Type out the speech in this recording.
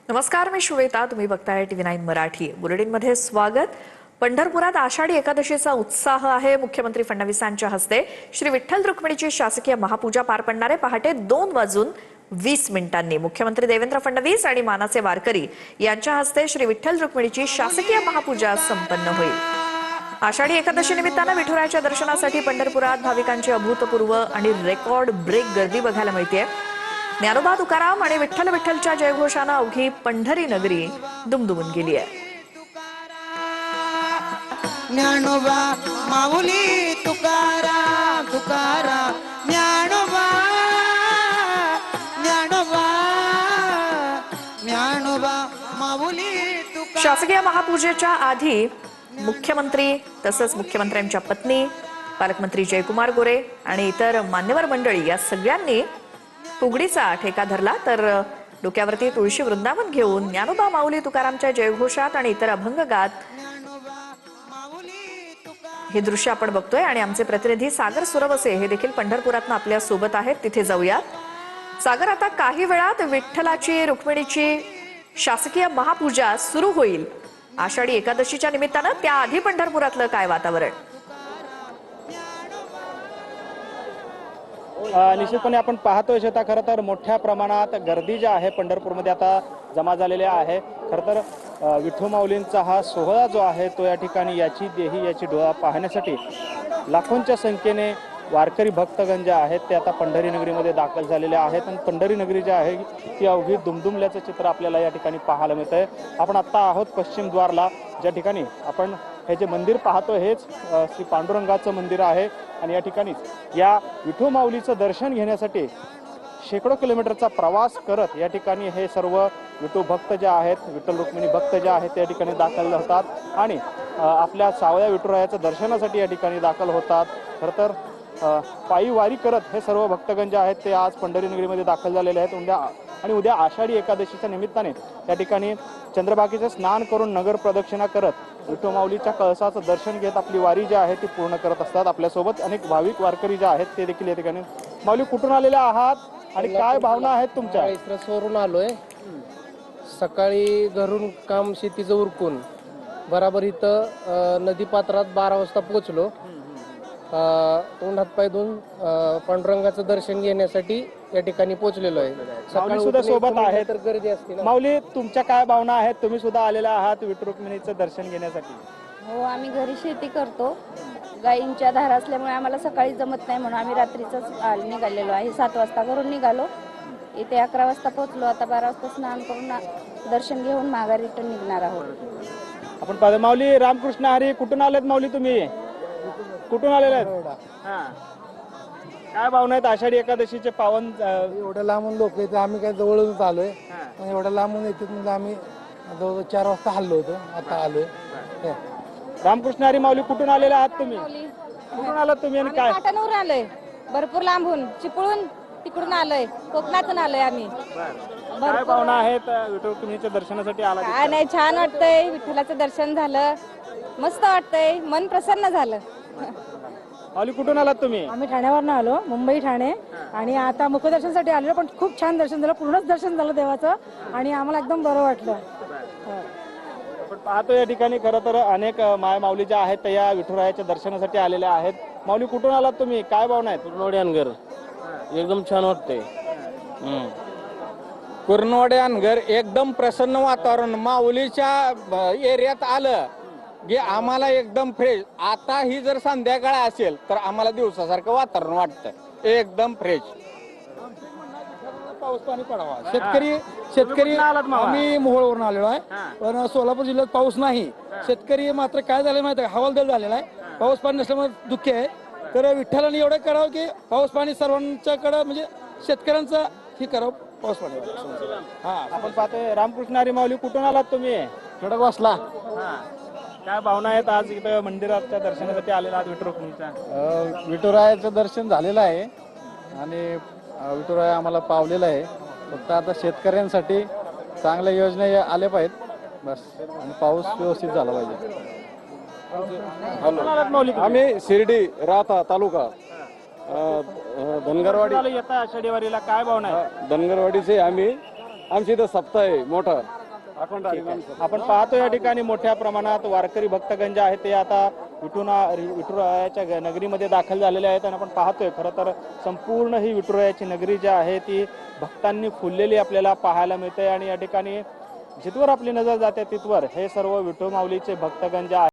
नमस्कार, मी श्वेता. तुम्ही बघताय TV9 मराठी. बुलेटिनमध्ये स्वागत. पंढरपुरात आषाढी एकादशीचा उत्साह आहे. मुख्यमंत्री फडणवीसांच्या हस्ते श्री विठ्ठल रुक्मिणीची शासकीय महापूजा पार पडणार आहे. पहाटे 2:20 मुख्यमंत्री देवेंद्र फडणवीस आणि मानाचे वारकरी यांच्या हस्ते श्री विठ्ठल रुक्मिणीची शासकीय महापूजा संपन्न होईल. आषाढी एकादशी निमित्तानं विठुरायाच्या दर्शनासाठी पंढरपुरात भाविकांची अभूतपूर्व आणि रेकॉर्ड ब्रेक गर्दी बघायला मिळते. ज्ञानोबा तुकाराम आणि विठ्ठल विठ्ठलच्या जयघोषानं अवघी पंढरी नगरी दुमदुमून गेली आहे. ज्ञानोबा माऊली तुकाराम तुकाराम ज्ञानोबा ज्ञानोबा ज्ञानोबा माऊली तुकाराम. शासकीय महापूजेच्या आधी मुख्यमंत्री तसंच मुख्यमंत्र्यांच्या पत्नी, पालकमंत्री जयकुमार गोरे आणि इतर मान्यवर मंडळी या सगळ्यांनी फुगडीचा ठेका धरला. तर डोक्यावरती तुळशी वृंदावन घेऊन ज्ञानोबा माऊली तुकारामच्या जयघोषात आणि इतर अभंग गात हे दृश्य आपण बघतोय. आणि आमचे प्रतिनिधी सागर सुरवसे हे देखील पंढरपुरातनं आपल्या सोबत आहेत. तिथे जाऊयात. सागर, आता काही वेळात विठ्ठलाची रुक्मिणीची शासकीय महापूजा सुरू होईल. आषाढी एकादशीच्या निमित्तानं त्याआधी पंढरपुरातलं काय वातावरण? निश्चितपणे आपण पाहतोय शेता, खरं तर मोठ्या प्रमाणात गर्दी जी आहे पंढरपूरमध्ये आता जमा झालेली आहे. खरं तर विठू माऊलींचा हा सोहळा जो आहे तो या ठिकाणी याची देही याची डोळा पाहण्यासाठी लाखोंच्या संख्येने वारकरी भक्तगण जे आहेत ते आता पंढरी नगरीमध्ये दाखल झालेले आहेत. आणि पंढरी नगरी जी आहे ती अवघी दुमदुमल्याचं चित्र आपल्याला या ठिकाणी पाहायला मिळत आहे. आपण आत्ता आहोत पश्चिम द्वारला, ज्या ठिकाणी आपण हे जे मंदिर पाहतो हेच श्री पांडुरंगाचं मंदिर आहे. आणि या ठिकाणीच या विठू माऊलीचं दर्शन घेण्यासाठी शेकडो किलोमीटरचा प्रवास करत या ठिकाणी हे सर्व विठू भक्त जे आहेत, विठ्ठल रुक्मिणी भक्त जे आहेत त्या ठिकाणी दाखल होतात आणि आपल्या सावळ्या विठुरायाचं दर्शनासाठी या ठिकाणी दाखल होतात. खरं तर पायी वारी करत हे सर्व भक्तगण जे आहेत ते आज पंढरी नगरीमध्ये दाखल झालेले आहेत. उद्या आषाढी एकादशीच्या निमित्ताने या ठिकाणी चंद्रभागेचे स्नान करून नगर प्रदक्षिणा करत विठू माऊलीच्या कळसाचं दर्शन घेत आपली वारी जी आहे ती पूर्ण करत असतात. आपल्यासोबत अनेक भाविक वारकरी जे आहेत ते देखील या ठिकाणी. माऊली, कुठून आलेले आहात आणि काय भावना आहेत तुमच्या? इस्रसवरून आलोय. सकाळी घरून काम शेतीचं उरकून बराबर इथं नदी पात्रात 12 वाजता पोहोचलो. तोंड हातपाय धुवून पांडुरंगाचं दर्शन घेण्यासाठी या ठिकाणी पोहोचलेलो आहे. सकाळी सुद्धा सोबत आहेत तर गर्दी असते. माऊली, तुमच्या काय भावना आहेत? तुम्ही सुद्धा आलेला आहात विठू रुक्मिणीचं दर्शन घेण्यासाठी. हो, आम्ही घरी शेती करतो. गायींच्या धारा असल्यामुळे आम्हाला सकाळी जमत नाही, म्हणून आम्ही रात्रीच निघालेलो आहे. 7 वाजता घरून निघालो. इथे 11 वाजता पोहोचलो. आता 12 वाजता स्नान करून दर्शन घेऊन माघारी रिटर्न निघणार आहोत. आपण पाहतो. माऊली, रामकृष्ण हरी. कुठून आलेत माऊली तुम्ही? कुठून आलेले आहेत? काय भावना आहेत आषाढी एकादशीचे पावन? एवढ्या लांबून लोक येतात, आम्ही काय जवळच आलोय. एवढ्या लांबून येतात म्हणजे आम्ही जवळ 4 वाजता हल्लो होतो, आता आलोय. रामकृष्ण हरी. माऊली, कुठून आलेले आहात तुम्ही? कुठून आलात तुम्ही आणि काय? पाटणवरून आलोय, भरपूर लांबून, चिपळूण तिकडून आलोय, कोकणातून आलोय आम्ही. काय भावना आहेत विठू रुक्मिणीच्या दर्शनासाठी आला? काय नाही, छान वाटतंय. विठ्ठलाचं दर्शन झालं, मस्त वाटतंय, मन प्रसन्न झालं. माऊली, कुठून आलात तुम्ही? आम्ही ठाण्यावरून आलो, मुंबई ठाणे. आणि आता मुखदर्शनासाठी आलेलो, पण खूप छान दर्शन झालं, पूर्णच दर्शन झालं देवाचं आणि आम्हाला एकदम बरं वाटलं. आपण पाहतो या ठिकाणी खरं तर अनेक माय माऊली ज्या आहेत त्या या विठुरायाच्या दर्शनासाठी आलेल्या आहेत. माऊली, कुठून आलात तुम्ही? काय भावना आहेत? कुर्नवाड्यानगर एकदम छान वाटतंय. कुर्नवाड्यानगर एकदम प्रसन्न वातावरण. माऊलीच्या एरियात आलं की आम्हाला एकदम फ्रेश. आता ही जर संध्याकाळ असेल तर आम्हाला दिवसासारखं वातावरण वाटतं, एकदम फ्रेश. पाऊस पाणी पडावा. शेतकरी आम्ही मोहोळवरून आलेलो आहे, पण सोलापूर जिल्ह्यात पाऊस नाही. शेतकरी मात्र काय झालं माहिती आहे, हवालदिल झालेला आहे. पाऊस पाणी नसल्यामुळे दुःख आहे. तर विठ्ठलाने एवढं करावं की पाऊस पाणी सर्वांच्याकडं, म्हणजे शेतकऱ्यांचं हे करावं, पाऊस पाणी. आपण पाहतोय. रामकृष्ण हरी. माऊली, कुठून आलात तुम्ही? खडक वाचला. काय भावना आहेत आज इथं मंदिराच्या दर्शनासाठी आलेला आहात विठू रुक्मिणीच्या? विठुरायाचं दर्शन झालेलं आहे आणि विठुराय आम्हाला पावलेला आहे. फक्त आता शेतकऱ्यांसाठी चांगल्या योजना आल्या पाहिजेत बस, आणि पाऊस व्यवस्थित झाला पाहिजे. आम्ही शिर्डी राहता तालुका धनगरवाडी येता आषाढी वारीला काय भावना आहे? धनगरवाडीचे आम्ही आमची इथं सप्ताह आहे मोठा अखंड हरिनाम सप्ताह. आपण पाहतो या ठिकाणी मोठ्या प्रमाणात वारकरी भक्तगण जे आहेत ते आता विठुरायाच्या नगरीमध्ये दाखल झालेले आहेत आणि आपण पाहतोय खरं तर संपूर्ण ही विठुरायाची नगरी जी आहे ती भक्तांनी फुललेली आपल्याला पाहायला मिळते आणि या ठिकाणी जिथवर आपली नजर जाते तिथवर हे सर्व विठू माऊलीचे भक्तगण जे आहेत